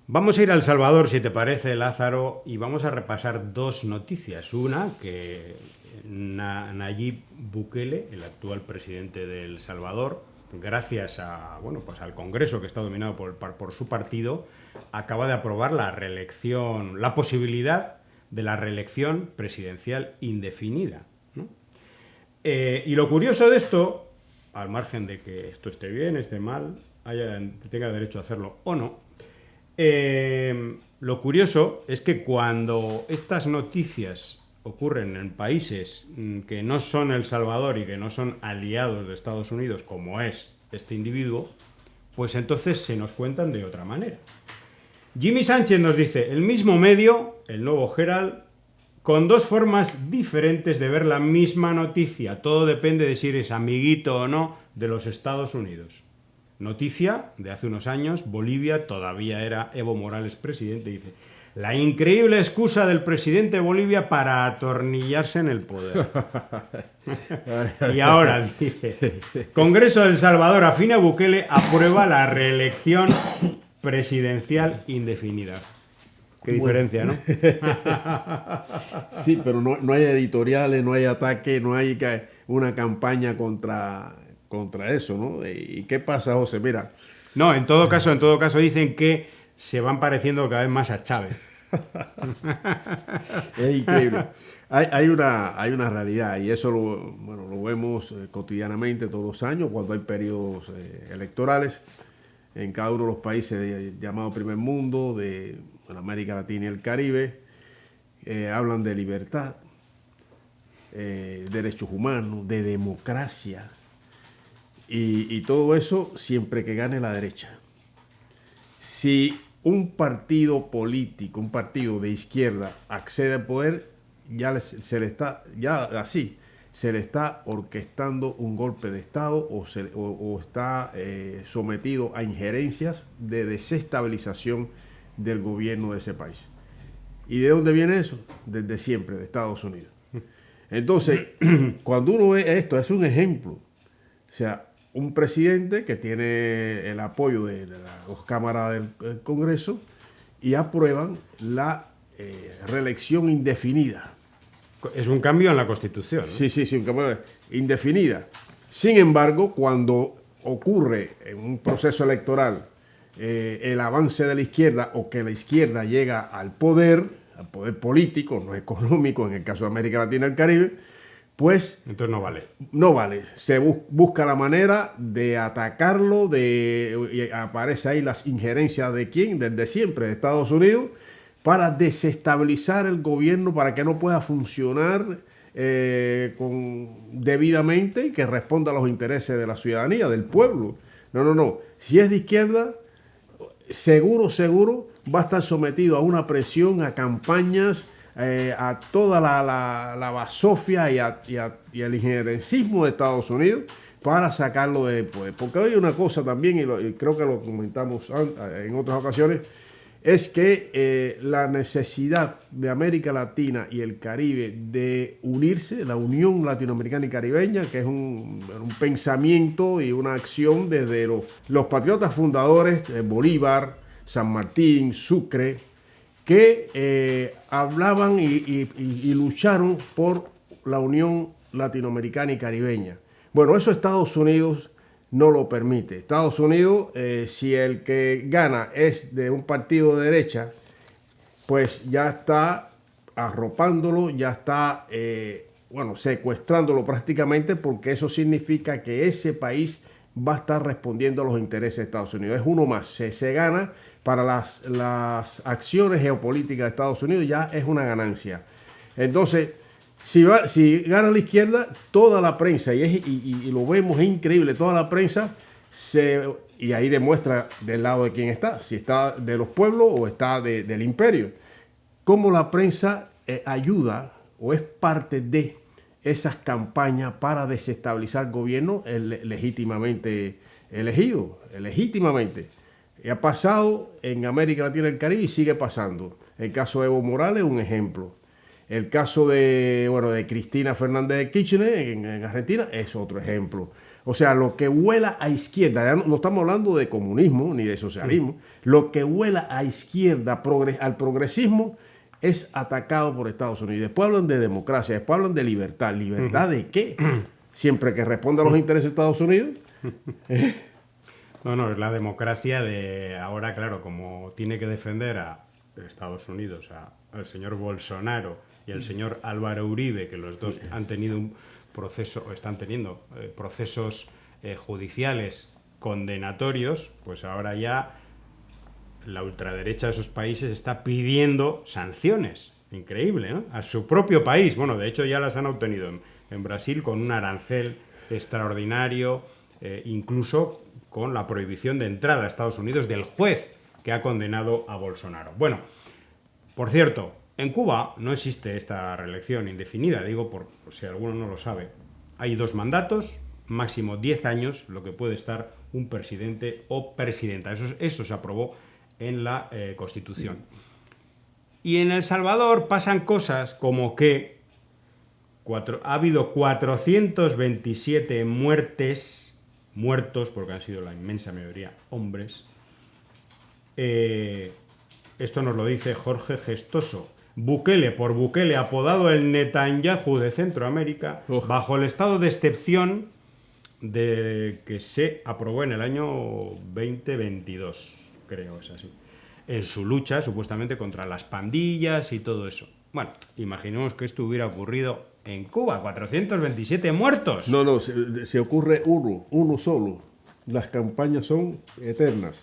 Vamos a ir a El Salvador, si te parece, Lázaro, y vamos a repasar dos noticias. Una, que Nayib Bukele, el actual presidente de El Salvador, gracias a, bueno, pues al Congreso, que está dominado por su partido, acaba de aprobar la reelección, la posibilidad de la reelección presidencial indefinida, ¿no? Y lo curioso de esto, al margen de que esto esté bien, esté mal, tenga derecho a hacerlo o no, lo curioso es que cuando estas noticias ocurren en países que no son El Salvador y que no son aliados de Estados Unidos, como es este individuo, pues entonces se nos cuentan de otra manera. Jimmy Sánchez nos dice, el mismo medio, el Nuevo Herald, con dos formas diferentes de ver la misma noticia. Todo depende de si eres amiguito o no de los Estados Unidos. Noticia de hace unos años, Bolivia todavía era Evo Morales presidente, dice, la increíble excusa del presidente de Bolivia para atornillarse en el poder. Y ahora dice, Congreso de El Salvador afina Bukele aprueba la reelección presidencial indefinida. Qué diferencia, ¿no? Sí, pero no hay editoriales, no hay ataque, no hay una campaña contra eso, ¿no? ¿Y qué pasa, José? Mira, No, en todo caso dicen que se van pareciendo cada vez más a Chávez. es increíble. Hay una realidad y eso bueno, lo vemos cotidianamente todos los años cuando hay periodos electorales en cada uno de los países llamado Primer Mundo, de América Latina y el Caribe. Hablan de libertad, derechos humanos, de democracia y todo eso siempre que gane la derecha. Si un partido político, un partido de izquierda accede al poder, se le está orquestando un golpe de Estado o está sometido a injerencias de desestabilización del gobierno de ese país. ¿Y de dónde viene eso? Desde siempre, de Estados Unidos. Entonces, cuando uno ve esto, es un ejemplo. O sea, un presidente que tiene el apoyo de las dos cámaras del Congreso y aprueban la reelección indefinida. Es un cambio en la Constitución, ¿no? Sí, un cambio indefinida. Sin embargo, cuando ocurre en un proceso electoral el avance de la izquierda o que la izquierda llega al poder político, no económico, en el caso de América Latina y el Caribe, pues Entonces no vale. no vale. Se busca la manera de atacarlo, y aparece ahí las injerencias de quién, desde siempre, de Estados Unidos, para desestabilizar el gobierno, para que no pueda funcionar debidamente y que responda a los intereses de la ciudadanía, del pueblo. No. Si es de izquierda, seguro va a estar sometido a una presión, a campañas, a toda la basofia y el injerencismo de Estados Unidos para sacarlo de poder. Porque hay una cosa también, y creo que lo comentamos en otras ocasiones, es que la necesidad de América Latina y el Caribe de unirse, la Unión Latinoamericana y Caribeña, que es un pensamiento y una acción desde los patriotas fundadores, Bolívar, San Martín, Sucre, que hablaban y lucharon por la Unión Latinoamericana y Caribeña. Bueno, eso Estados Unidos no lo permite. Estados Unidos, si el que gana es de un partido de derecha, pues ya está arropándolo, ya está, secuestrándolo prácticamente, porque eso significa que ese país va a estar respondiendo a los intereses de Estados Unidos. Es uno más. Se gana para las acciones geopolíticas de Estados Unidos, ya es una ganancia. Entonces, si gana la izquierda, toda la prensa, y lo vemos, es increíble, toda la prensa, y ahí demuestra del lado de quién está, si está de los pueblos o está del imperio, cómo la prensa ayuda o es parte de esas campañas para desestabilizar gobiernos legítimamente elegidos, legítimamente. Y ha pasado en América Latina y el Caribe y sigue pasando. El caso de Evo Morales es un ejemplo. El caso de Cristina Fernández de Kirchner en Argentina es otro ejemplo. O sea, lo que huela a izquierda, ya no estamos hablando de comunismo ni de socialismo, lo que huela a izquierda, al progresismo, es atacado por Estados Unidos. Después hablan de democracia, después hablan de libertad. ¿Libertad de qué? Siempre que responda a los intereses de Estados Unidos. No, es la democracia de ahora, claro, como tiene que defender a Estados Unidos, al señor Bolsonaro y al señor Álvaro Uribe, que los dos han tenido un proceso, o están teniendo procesos judiciales condenatorios, pues ahora ya la ultraderecha de esos países está pidiendo sanciones. Increíble, ¿no? A su propio país. Bueno, de hecho ya las han obtenido en Brasil con un arancel extraordinario, incluso con la prohibición de entrada a Estados Unidos del juez que ha condenado a Bolsonaro. Bueno, por cierto, en Cuba no existe esta reelección indefinida, digo por si alguno no lo sabe. Hay 2 mandatos, máximo 10 años, lo que puede estar un presidente o presidenta. Eso se aprobó en la Constitución. Y en El Salvador pasan cosas como que ha habido 427 muertos, porque han sido la inmensa mayoría hombres. Esto nos lo dice Jorge Gestoso. Bukele, por Bukele, apodado el Netanyahu de Centroamérica, bajo el estado de excepción de que se aprobó en el año 2022, creo, es así, en su lucha supuestamente contra las pandillas y todo eso. Bueno, imaginemos que esto hubiera ocurrido en Cuba, 427 muertos. No, se ocurre uno solo. Las campañas son eternas.